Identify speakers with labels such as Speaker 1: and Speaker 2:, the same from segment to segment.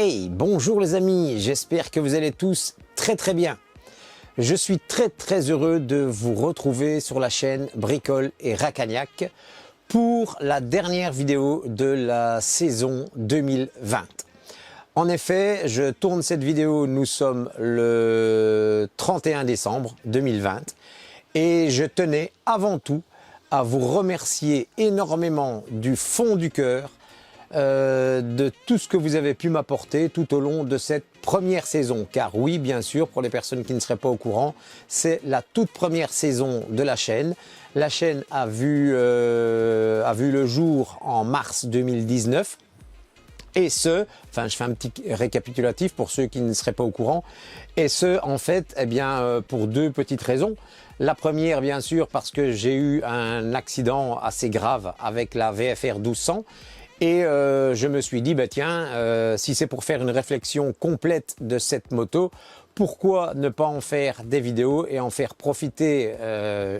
Speaker 1: Hey, bonjour les amis, j'espère que vous allez tous très bien. Je suis très heureux de vous retrouver sur la chaîne Bricole et Racagnac pour la dernière vidéo de la saison 2020. En effet, je tourne cette vidéo, nous sommes le 31 décembre 2020 et je tenais avant tout à vous remercier énormément du fond du cœur de tout ce que vous avez pu m'apporter tout au long de cette première saison. Car oui, bien sûr, pour les personnes qui ne seraient pas au courant, c'est la toute première saison de la chaîne. La chaîne a vu le jour en mars 2019. Et je fais un petit récapitulatif pour ceux qui ne seraient pas au courant. Et en fait, pour deux petites raisons. La première, bien sûr, parce que j'ai eu un accident assez grave avec la VFR 1200. Et je me suis dit, si c'est pour faire une réflexion complète de cette moto, pourquoi ne pas en faire des vidéos et en faire profiter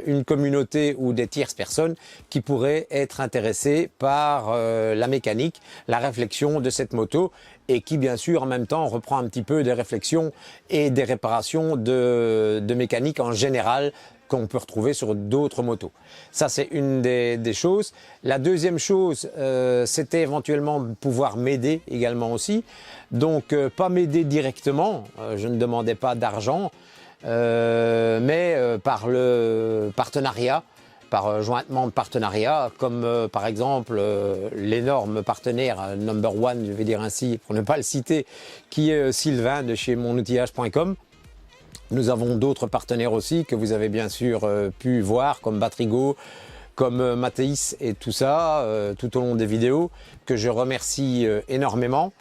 Speaker 1: une communauté ou des tierces personnes qui pourraient être intéressées par la mécanique, la réflexion de cette moto et qui bien sûr en même temps reprend un petit peu des réflexions et des réparations de mécanique en général qu'on peut retrouver sur d'autres motos. Ça, c'est une des choses. La deuxième chose, c'était éventuellement pouvoir m'aider également aussi. Donc, pas m'aider directement, je ne demandais pas d'argent, mais par le partenariat, par jointement de partenariat, comme par exemple l'énorme partenaire number one, je vais dire ainsi, pour ne pas le citer, qui est Sylvain de chez monoutillage.com. Nous avons d'autres partenaires aussi que vous avez bien sûr pu voir, comme Batrigo, comme Mathéis et tout ça, tout au long des vidéos, que je remercie énormément.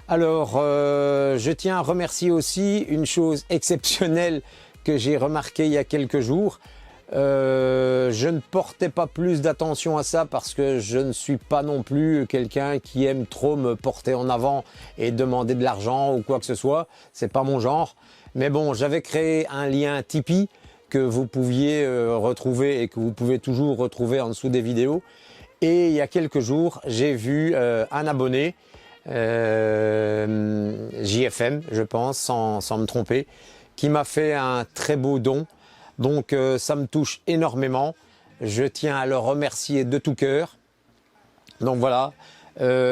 Speaker 1: Alors, je tiens à remercier aussi une chose exceptionnelle que j'ai remarqué il y a quelques jours. Je ne portais pas plus d'attention à ça parce que je ne suis pas non plus quelqu'un qui aime trop me porter en avant et demander de l'argent ou quoi que ce soit. C'est pas mon genre. Mais bon, j'avais créé un lien Tipeee que vous pouviez retrouver et que vous pouvez toujours retrouver en dessous des vidéos. Et il y a quelques jours, j'ai vu un abonné, JFM, je pense, sans me tromper, qui m'a fait un très beau don. Donc ça me touche énormément. Je tiens à le remercier de tout cœur. Donc voilà.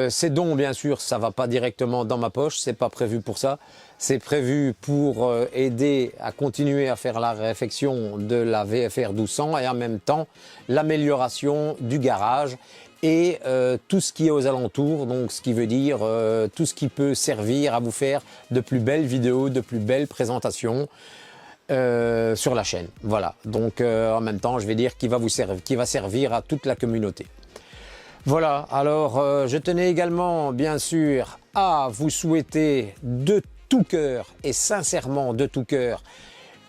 Speaker 1: Ces dons, bien sûr, ça va pas directement dans ma poche, c'est pas prévu pour ça. C'est prévu pour aider à continuer à faire la réfection de la VFR 1200 et en même temps l'amélioration du garage et tout ce qui est aux alentours, donc ce qui veut dire tout ce qui peut servir à vous faire de plus belles vidéos, de plus belles présentations sur la chaîne. Voilà, donc en même temps je vais dire qui va servir à toute la communauté. Voilà, alors je tenais également bien sûr à vous souhaiter de tout cœur et sincèrement de tout cœur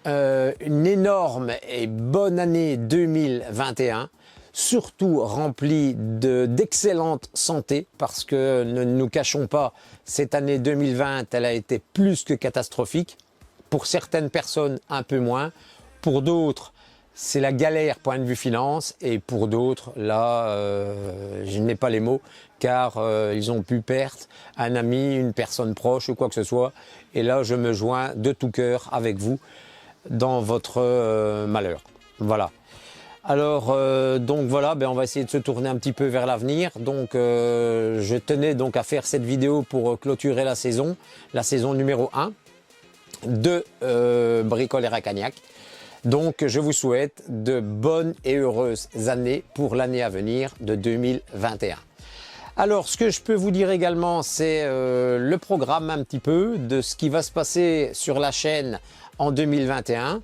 Speaker 1: une énorme et bonne année 2021, surtout remplie d'excellente santé parce que ne nous cachons pas, cette année 2020 elle a été plus que catastrophique, pour certaines personnes un peu moins, pour d'autres c'est la galère point de vue finance et pour d'autres, là, je n'ai pas les mots car ils ont pu perdre un ami, une personne proche ou quoi que ce soit. Et là, je me joins de tout cœur avec vous dans votre malheur. Voilà. Alors, donc voilà, on va essayer de se tourner un petit peu vers l'avenir. Donc, je tenais donc à faire cette vidéo pour clôturer la saison numéro 1 de Bricole et Racagnac. Donc, je vous souhaite de bonnes et heureuses années pour l'année à venir de 2021. Alors, ce que je peux vous dire également, c'est le programme un petit peu de ce qui va se passer sur la chaîne en 2021.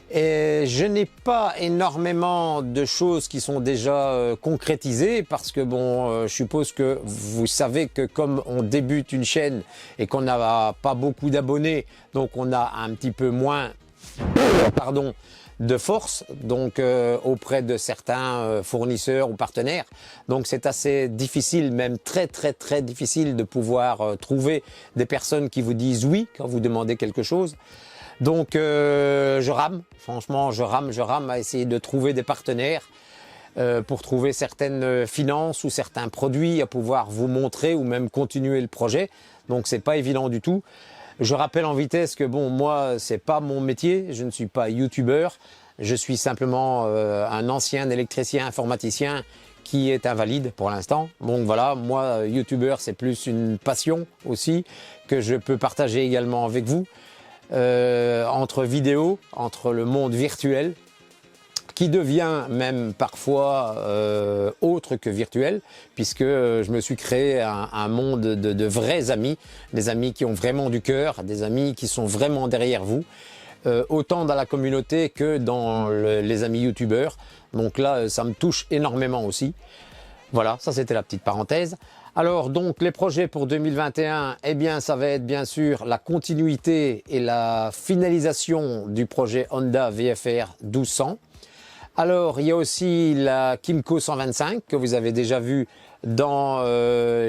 Speaker 1: Et je n'ai pas énormément de choses qui sont déjà concrétisées parce que bon, je suppose que vous savez que comme on débute une chaîne et qu'on n'a pas beaucoup d'abonnés, donc on a un petit peu moins de force donc auprès de certains fournisseurs ou partenaires. Donc c'est assez difficile, même très difficile de pouvoir trouver des personnes qui vous disent oui quand vous demandez quelque chose. Donc je rame, franchement je rame à essayer de trouver des partenaires pour trouver certaines finances ou certains produits à pouvoir vous montrer ou même continuer le projet. Donc c'est pas évident du tout. Je rappelle en vitesse que bon, moi c'est pas mon métier, je ne suis pas youtubeur, je suis simplement un ancien électricien informaticien qui est invalide pour l'instant. Donc voilà, moi youtubeur c'est plus une passion aussi que je peux partager également avec vous. Entre vidéos, entre le monde virtuel, qui devient même parfois autre que virtuel, puisque je me suis créé un monde de vrais amis, des amis qui ont vraiment du cœur, des amis qui sont vraiment derrière vous, autant dans la communauté que dans les amis youtubeurs. Donc là, ça me touche énormément aussi. Voilà, ça c'était la petite parenthèse. Alors donc les projets pour 2021, eh bien ça va être bien sûr la continuité et la finalisation du projet Honda VFR 1200. Alors il y a aussi la Kymco 125 que vous avez déjà vu dans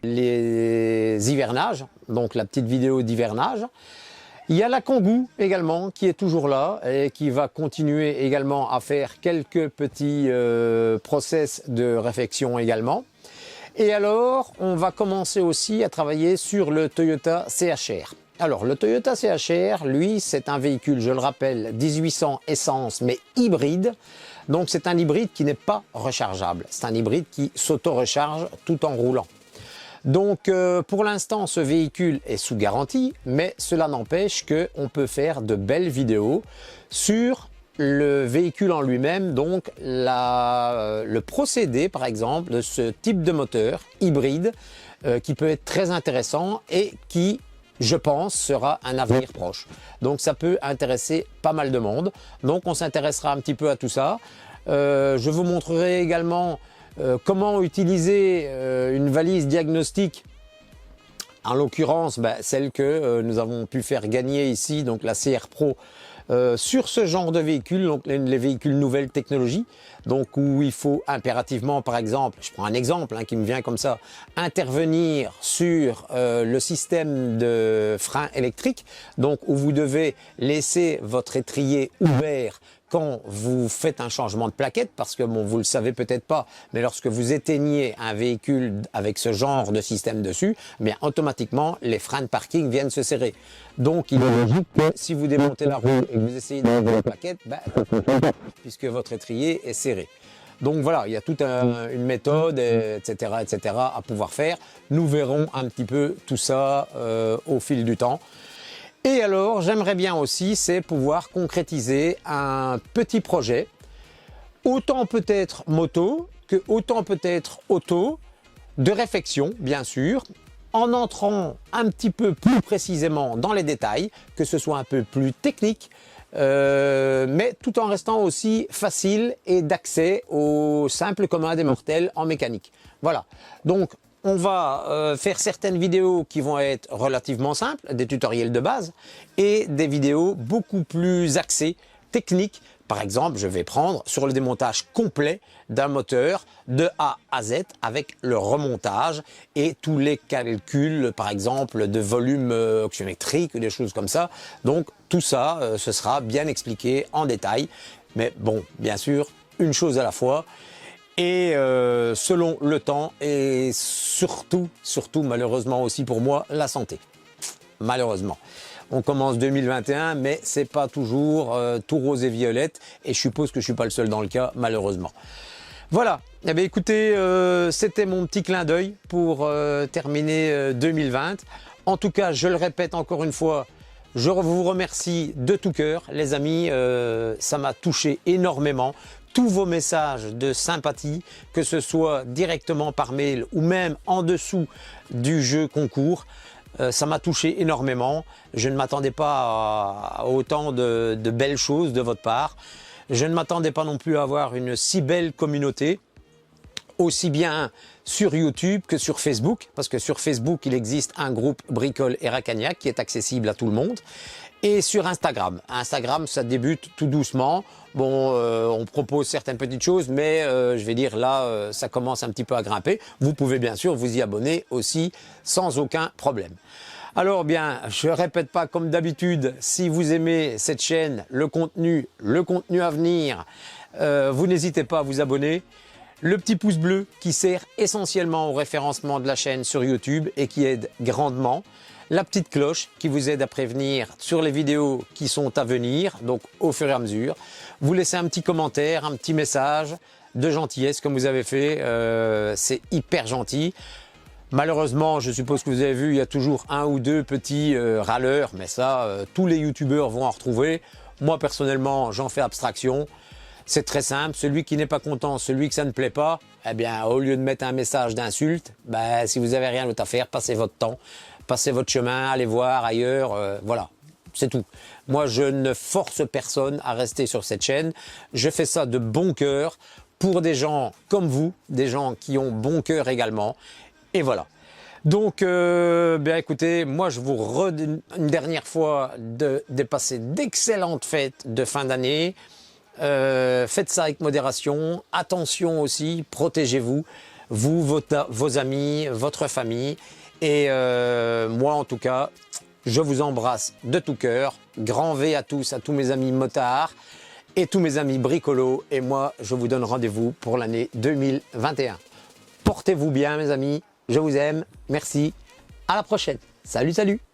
Speaker 1: les hivernages, donc la petite vidéo d'hivernage. Il y a la Kangoo également qui est toujours là et qui va continuer également à faire quelques petits process de réflexion également. Et alors on va commencer aussi à travailler sur le Toyota CHR. Alors le Toyota CHR, lui, c'est un véhicule, je le rappelle, 1800 essence mais hybride. Donc c'est un hybride qui n'est pas rechargeable. C'est un hybride qui s'auto-recharge tout en roulant. Donc pour l'instant ce véhicule est sous garantie, mais cela n'empêche qu'on peut faire de belles vidéos sur le véhicule en lui-même, donc le procédé par exemple de ce type de moteur hybride qui peut être très intéressant et qui, je pense, sera un avenir proche. Donc ça peut intéresser pas mal de monde. Donc on s'intéressera un petit peu à tout ça. Je vous montrerai également comment utiliser une valise diagnostique. En l'occurrence, celle que nous avons pu faire gagner ici, donc la CR Pro, sur ce genre de véhicules, donc les véhicules nouvelles technologies, donc où il faut impérativement, par exemple, je prends un exemple qui me vient comme ça, intervenir sur le système de frein électrique, donc où vous devez laisser votre étrier ouvert quand vous faites un changement de plaquette, parce que bon, vous le savez peut-être pas, mais lorsque vous éteignez un véhicule avec ce genre de système dessus, eh bien automatiquement les freins de parking viennent se serrer. Donc il est logique que si vous démontez la roue et que vous essayez d'enlever la plaquette, puisque votre étrier est serré. Donc voilà, il y a toute une méthode, etc., etc. à pouvoir faire. Nous verrons un petit peu tout ça au fil du temps. Et alors, j'aimerais bien aussi, c'est pouvoir concrétiser un petit projet, autant peut-être moto, que autant peut-être auto, de réflexion, bien sûr, en entrant un petit peu plus précisément dans les détails, que ce soit un peu plus technique, mais tout en restant aussi facile et d'accès au simple commun des mortels en mécanique. Voilà, donc on va faire certaines vidéos qui vont être relativement simples, des tutoriels de base, et des vidéos beaucoup plus axées, techniques. Par exemple, je vais prendre sur le démontage complet d'un moteur de A à Z avec le remontage et tous les calculs, par exemple, de volume oxymétrique ou des choses comme ça. Donc tout ça, ce sera bien expliqué en détail. Mais bon, bien sûr, une chose à la fois. Et selon le temps et surtout malheureusement aussi pour moi, la santé. Malheureusement. On commence 2021, mais c'est pas toujours tout rose et violette. Et je suppose que je suis pas le seul dans le cas, malheureusement. Voilà. Eh bien, écoutez, c'était mon petit clin d'œil pour terminer 2020. En tout cas, je le répète encore une fois, je vous remercie de tout cœur, les amis. Ça m'a touché énormément. Tous vos messages de sympathie, que ce soit directement par mail ou même en dessous du jeu concours, ça m'a touché énormément. Je ne m'attendais pas à autant de belles choses de votre part. Je ne m'attendais pas non plus à avoir une si belle communauté, aussi bien sur YouTube que sur Facebook, parce que sur Facebook, il existe un groupe Bricole et Racagnac qui est accessible à tout le monde. Et sur Instagram. Instagram, ça débute tout doucement. Bon, on propose certaines petites choses, mais je vais dire là, ça commence un petit peu à grimper. Vous pouvez bien sûr vous y abonner aussi sans aucun problème. Alors bien, je répète pas comme d'habitude, si vous aimez cette chaîne, le contenu à venir, vous n'hésitez pas à vous abonner. Le petit pouce bleu qui sert essentiellement au référencement de la chaîne sur YouTube et qui aide grandement. La petite cloche qui vous aide à prévenir sur les vidéos qui sont à venir, donc au fur et à mesure. Vous laissez un petit commentaire, un petit message de gentillesse comme vous avez fait, c'est hyper gentil. Malheureusement, je suppose que vous avez vu, il y a toujours un ou deux petits râleurs, mais ça, tous les youtubeurs vont en retrouver. Moi, personnellement, j'en fais abstraction. C'est très simple, celui qui n'est pas content, celui que ça ne plaît pas, eh bien, au lieu de mettre un message d'insulte, ben, si vous n'avez rien d'autre à faire, passez votre temps, passez votre chemin, allez voir ailleurs, voilà, c'est tout. Moi, je ne force personne à rester sur cette chaîne. Je fais ça de bon cœur pour des gens comme vous, des gens qui ont bon cœur également. Et voilà. Donc, bien écoutez, moi je vous redis une dernière fois de passer d'excellentes fêtes de fin d'année. Faites ça avec modération. Attention aussi, protégez-vous, vos amis, votre famille. Et moi en tout cas, je vous embrasse de tout cœur. Grand V à tous mes amis motards et tous mes amis bricolos. Et moi, je vous donne rendez-vous pour l'année 2021. Portez-vous bien mes amis. Je vous aime, merci, à la prochaine. Salut, salut!